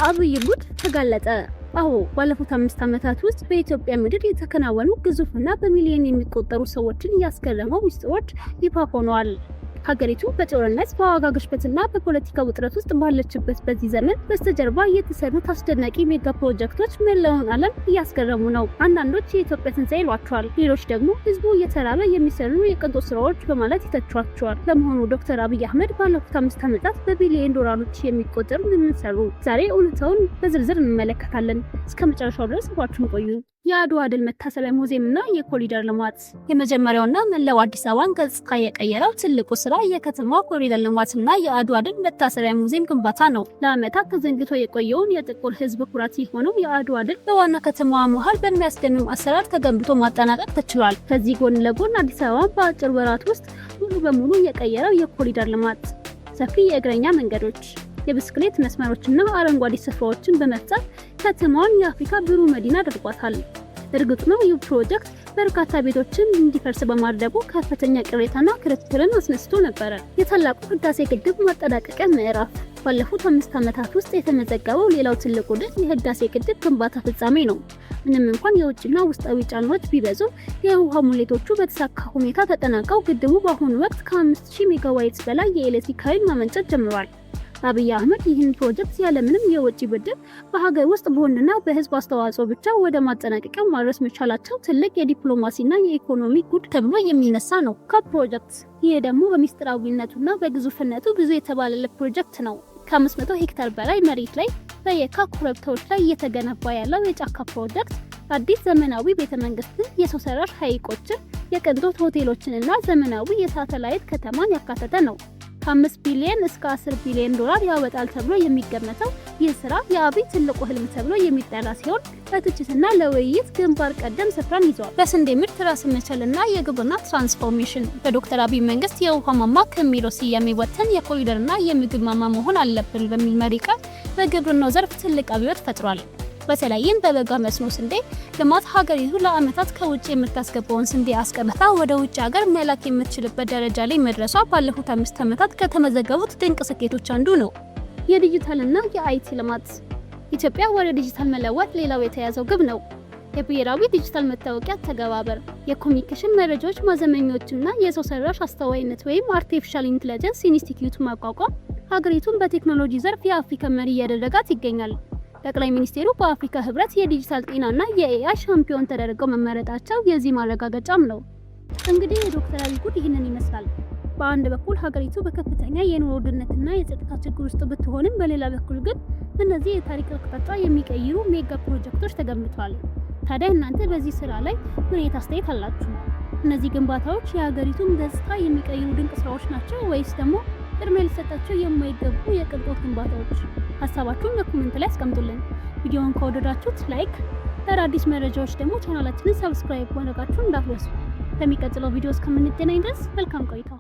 የአብይ ጉድ ተጋለጠ። አዎ ባለፉት 5 ዓመታት ውስጥ በኢትዮጵያ ምድር የተከናወኑ ግዙፍና በሚሊዮን የሚቆጠሩ ሰዎችን ያስገረመው ሚስጥሮች ይፋ ሆነዋል። ሀገሪቱ በጦርነት በዋጋ ግሽበትና በፖለቲካ ውጥረት ውስጥ ባለችበት በዚህ ዘመን በስተጀርባ የተሰሩት አስደናቂ ሜጋ ፕሮጀክቶች መላውን ዓለም እያስገረሙ ነው። አንዳንዶች የኢትዮጵያ ትንሣኤ ይሏቸዋል፣ ሌሎች ደግሞ ህዝቡ እየተራበ የሚሰሩ የቅንጦት ስራዎች በማለት ይተቿቸዋል። ለመሆኑ ዶክተር አብይ አህመድ ባለፉት 5 ዓመታት በቢሊዮን ዶላሮች የሚቆጠሩ ምን ሰሩ? ዛሬ እውነታውን በዝርዝር እንመለከታለን። እስከ መጨረሻው ድረስ አብራችሁን ቆዩ። የአድዋ ድል መታሰቢያ ሙዚየምና የኮሪደር ልማት የመጀመሪያውና መላው አዲስ አበባን ገጽታ የቀየረው ትልቁ ስራ የከተማ ኮሪደር ልማትና የአድዋ ድል መታሰቢያ ሙዚየም ግንባታ ነው። ለዓመታት ተዘንግቶ የቆየውን የጥቁር ህዝብ ኩራት የሆነው የአድዋ ድል በዋና ከተማዋ መሃል በሚያስደምም አሰራር ተገንብቶ ማጠናቀቅ ተችሏል። ከዚህ ጎን ለጎን አዲስ አበባ በአጭር ወራት ውስጥ ሙሉ በሙሉ የቀየረው የኮሪደር ልማት ሰፊ የእግረኛ መንገዶች፣ የብስክሌት መስመሮችና አረንጓዴ ስፍራዎችን በመፍጠር ከተማዋን የአፍሪካ ብሩህ መዲና አድርጓታል። እርግጥ ነው ይህ ፕሮጀክት በርካታ ቤቶችን እንዲፈርስ በማድረጉ ከፍተኛ ቅሬታና ክርክርን አስነስቶ ነበረ። የታላቁ ህዳሴ ግድብ ማጠናቀቂያ ምዕራፍ ባለፉት 5 ዓመታት ውስጥ የተመዘገበው ሌላው ትልቁ ድል የህዳሴ ግድብ ግንባታ ፍጻሜ ነው። ምንም እንኳን የውጭና ውስጣዊ ጫናዎች ቢበዙም የውሃ ሙሌቶቹ በተሳካ ሁኔታ ተጠናቀው ግድቡ በአሁኑ ወቅት ከ5000 ሜጋዋት በላይ የኤሌክትሪክ ኃይል ማመንጨት ጀምሯል። አብይ አህመድ ይህን ፕሮጀክት ያለምንም የውጭ ብድር በሀገር ውስጥ በሆነና በህዝብ አስተዋጽኦ ብቻ ወደ ማጠናቀቂያው ማድረስ መቻላቸው ትልቅ የዲፕሎማሲና የኢኮኖሚ ጉድ ተብሎ የሚነሳ ነው። ፕሮጀክት ይህ ደግሞ በሚስጥራዊነቱና በግዙፍነቱ ብዙ የተባለለት ፕሮጀክት ነው። ከ500 ሄክታር በላይ መሬት ላይ በየካ ኮረብታዎች ላይ እየተገነባ ያለው የጫካ ፕሮጀክት አዲስ ዘመናዊ ቤተመንግስትን፣ የሰው ሰራሽ ሐይቆችን፣ የቅንጦት ሆቴሎችንና ዘመናዊ የሳተላይት ከተማን ያካተተ ነው። ከ5 ቢሊዮን እስከ 10 ቢሊዮን ዶላር ያወጣል ተብሎ የሚገመተው ይህ ስራ የአብይ ትልቁ ህልም ተብሎ የሚጠራ ሲሆን ለትችትና ለውይይት ግንባር ቀደም ስፍራን ይዟል። በስንዴ ምርት ራስን መቻልና የግብርና ትራንስፎርሜሽን በዶክተር አብይ መንግስት የውሃ ማማ ከሚለው ስያሜ ወጥተን የኮሪደርና የምግብ ማማ መሆን አለብን በሚል መሪ ቃል በግብርናው ዘርፍ ትልቅ አብዮት ፈጥሯል። በተለይም በበጋ መስኖ ስንዴ ልማት ሀገሪቱ ለዓመታት ከውጭ የምታስገባውን ስንዴ አስቀምጣ ወደ ውጭ ሀገር መላክ የምትችልበት ደረጃ ላይ መድረሷ ባለፉት 5 ዓመታት ከተመዘገቡት ድንቅ ስኬቶች አንዱ ነው። የዲጂታልና የአይቲ ልማት ኢትዮጵያ ወደ ዲጂታል መለወጥ ሌላው የተያዘው ግብ ነው። የብሔራዊ ዲጂታል መታወቂያ ተገባበር፣ የኮሚኒኬሽን መረጃዎች ማዘመኛዎችና የሰው ሰራሽ አስተዋይነት ወይም አርቲፊሻል ኢንተለጀንስ ኢንስቲትዩት ማቋቋም ሀገሪቱን በቴክኖሎጂ ዘርፍ የአፍሪካ መሪ እያደረጋት ይገኛል። ጠቅላይ ሚኒስቴሩ በአፍሪካ ህብረት የዲጂታል ጤናና የኤአይ ሻምፒዮን ተደርገው መመረጣቸው የዚህ ማረጋገጫም ነው። እንግዲህ የዶክተር አብይ ጉድ ይህንን ይመስላል። በአንድ በኩል ሀገሪቱ በከፍተኛ የኑሮ ውድነትና የጸጥታ ችግር ውስጥ ብትሆንም፣ በሌላ በኩል ግን እነዚህ የታሪክ አቅጣጫ የሚቀይሩ ሜጋ ፕሮጀክቶች ተገንብተዋል። ታዲያ እናንተ በዚህ ስራ ላይ ምን አስተያየት አላችሁ? እነዚህ ግንባታዎች የሀገሪቱን ገጽታ የሚቀይሩ ድንቅ ስራዎች ናቸው ወይስ ደግሞ ቅድሚያ ሊሰጣቸው የማይገቡ የቅንጦት ግንባታዎች? ሀሳባችሁን በኮሜንት ላይ አስቀምጡልን። ቪዲዮውን ከወደዳችሁት ላይክ፣ ለአዳዲስ መረጃዎች ደግሞ ቻናላችንን ሰብስክራይብ ማድረጋችሁን እንዳትረሱ። በሚቀጥለው ቪዲዮ እስከምንገናኝ ድረስ መልካም ቆይታ።